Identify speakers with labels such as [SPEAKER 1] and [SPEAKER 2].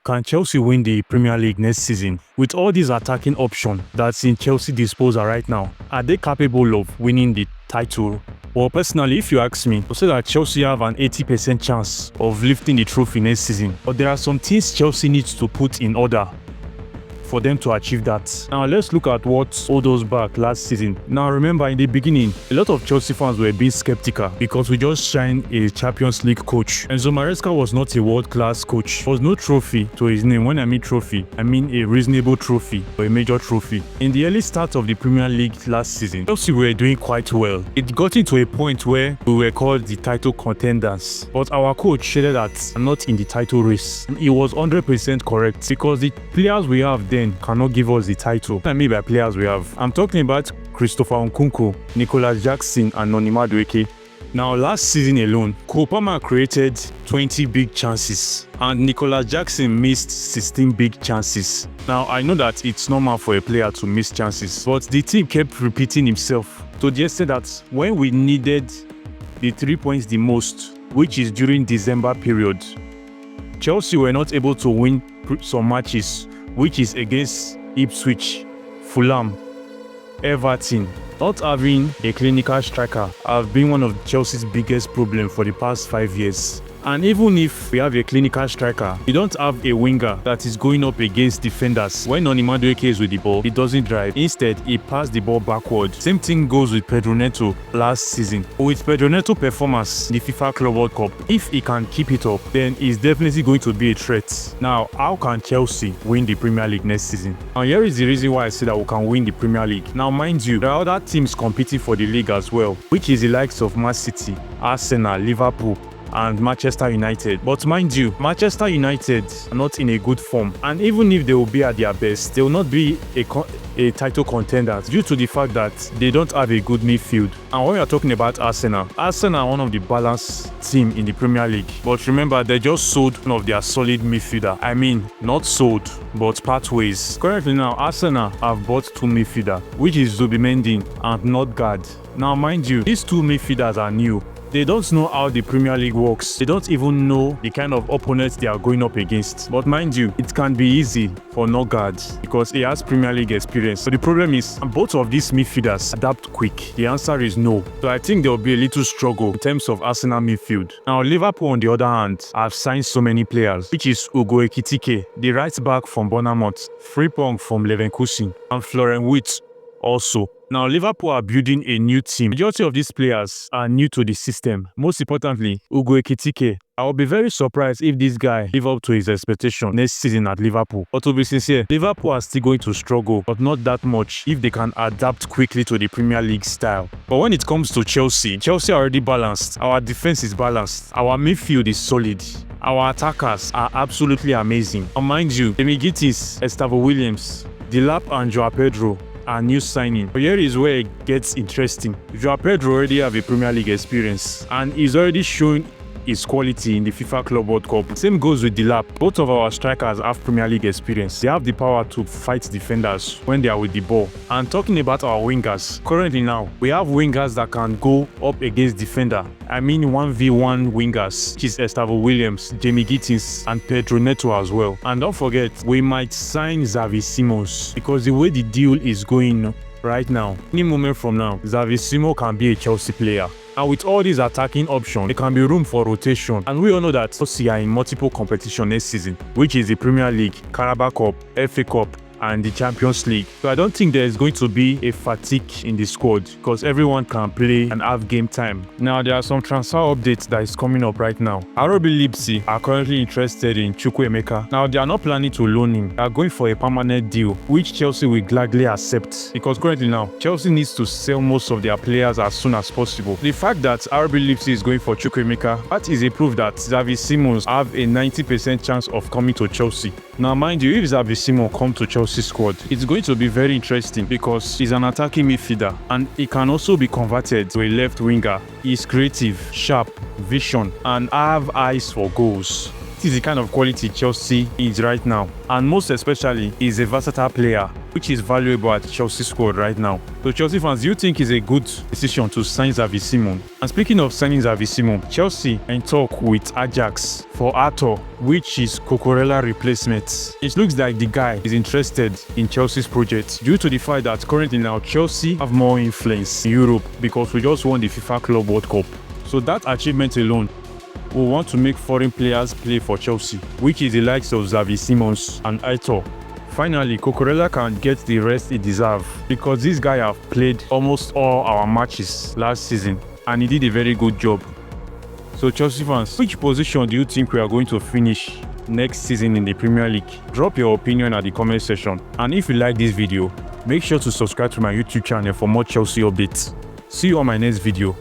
[SPEAKER 1] Can Chelsea win the Premier League next season? With all these attacking options that's in Chelsea disposal right now, are they capable of winning the title? Well, personally, if you ask me, I'll say that Chelsea have an 80% chance of lifting the trophy next season. But there are some things Chelsea needs to put in order for them to achieve that. Now let's look at what hold us back last season. Now remember, in the beginning, a lot of Chelsea fans were being skeptical because we just signed a Champions League coach. Enzo Maresca was not a world-class coach. There was no trophy to his name. When I mean trophy, I mean a reasonable trophy or a major trophy. In the early start of the Premier League last season, Chelsea were doing quite well. It got into a point where we were called the title contenders. But our coach said that I'm not in the title race. And he was 100% correct because the players we have then cannot give us the title. What I mean by players we have, I'm talking about Christopher Nkunku, Nicolas Jackson, and Noni Madueke. Now, last season alone, Cole Palmer created 20 big chances, and Nicolas Jackson missed 16 big chances. Now, I know that it's normal for a player to miss chances, but the team kept repeating himself to the extent that when we needed the 3 points the most, which is during December period, Chelsea were not able to win some matches, which is against Ipswich, Fulham, Everton. Not having a clinical striker have been one of Chelsea's biggest problems for the past 5 years. And even if we have a clinical striker, we don't have a winger that is going up against defenders. When Noni Madueke is with the ball, he doesn't drive. Instead, he passes the ball backward. Same thing goes with Pedro Neto last season. With Pedro Neto performance in the FIFA Club World Cup, if he can keep it up, then he's definitely going to be a threat. Now, how can Chelsea win the Premier League next season? And here is the reason why I say that we can win the Premier League. Now, mind you, there are other teams competing for the league as well, which is the likes of Man City, Arsenal, Liverpool, and Manchester United. But mind you, Manchester United are not in a good form, and even if they will be at their best, they will not be a title contender due to the fact that they don't have a good midfield. And when we are talking about Arsenal are one of the balanced team in the Premier League. But remember, they just sold one of their solid midfielder. I mean, not sold, but part ways. Currently now, Arsenal have bought two midfielder, which is Zubimendi and Nordgaard. Now mind you, these two midfielders are new. They don't know how the Premier League works. They don't even know the kind of opponents they are going up against. But mind you, it can be easy for Nordgaard because he has Premier League experience. But the problem is, both of these midfielders adapt quick. The answer is no. So I think there will be a little struggle in terms of Arsenal midfield. Now, Liverpool, on the other hand, have signed so many players, which is Ugo Ekitike, the right back from Bournemouth, Frimpong from Leverkusen, and Florian Wirtz also. Now, Liverpool are building a new team. Majority of these players are new to the system. Most importantly, Ugo Ekitike. I will be very surprised if this guy live up to his expectation next season at Liverpool. But to be sincere, Liverpool are still going to struggle, but not that much if they can adapt quickly to the Premier League style. But when it comes to Chelsea are already balanced. Our defense is balanced. Our midfield is solid. Our attackers are absolutely amazing. And mind you, Demi Gittins, Estavo Williams, Delap, and Joao Pedro are new signing. But here is where it gets interesting. Joao Pedro already have a Premier League experience and he's already showing his quality in the FIFA Club World Cup. Same goes with Delap. Both of our strikers have Premier League experience. They have the power to fight defenders when they are with the ball. And talking about our wingers, currently now, we have wingers that can go up against defender. I mean 1v1 wingers, which is Estavo Williams, Jamie Gittins, and Pedro Neto as well. And don't forget, we might sign Xavi Simons because the way the deal is going right now, any moment from now, Xavi Simons can be a Chelsea player. And with all these attacking options, there can be room for rotation. And we all know that Chelsea are in multiple competition next season, which is the Premier League, Carabao Cup, FA Cup, and the Champions League. So I don't think there is going to be a fatigue in the squad because everyone can play and have game time. Now, there are some transfer updates that is coming up right now. RB Leipzig are currently interested in Chukwuemeka. Now, they are not planning to loan him. They are going for a permanent deal, which Chelsea will gladly accept because currently now, Chelsea needs to sell most of their players as soon as possible. The fact that RB Leipzig is going for Chukwuemeka, that is a proof that Xavi Simons have a 90% chance of coming to Chelsea. Now, mind you, if Xavi Simons come to Chelsea squad, it's going to be very interesting because he's an attacking midfielder and he can also be converted to a left winger. He's creative, sharp, vision, and have eyes for goals. This is the kind of quality Chelsea is right now, and most especially, he's a versatile player which is valuable at Chelsea squad right now. So Chelsea fans, do you think it's a good decision to sign Xavi Simons? And speaking of signing Xavi Simons, Chelsea in talk with Ajax for Arthur, which is Cucurella replacement. It looks like the guy is interested in Chelsea's project due to the fact that currently now Chelsea have more influence in Europe because we just won the FIFA Club World Cup. So that achievement alone we want to make foreign players play for Chelsea, which is the likes of Xavi Simons and Aitor. Finally, Cucurella can get the rest he deserves because this guy have played almost all our matches last season and he did a very good job. So Chelsea fans, which position do you think we are going to finish next season in the Premier League? Drop your opinion at the comment section. And if you like this video, make sure to subscribe to my YouTube channel for more Chelsea updates. See you on my next video.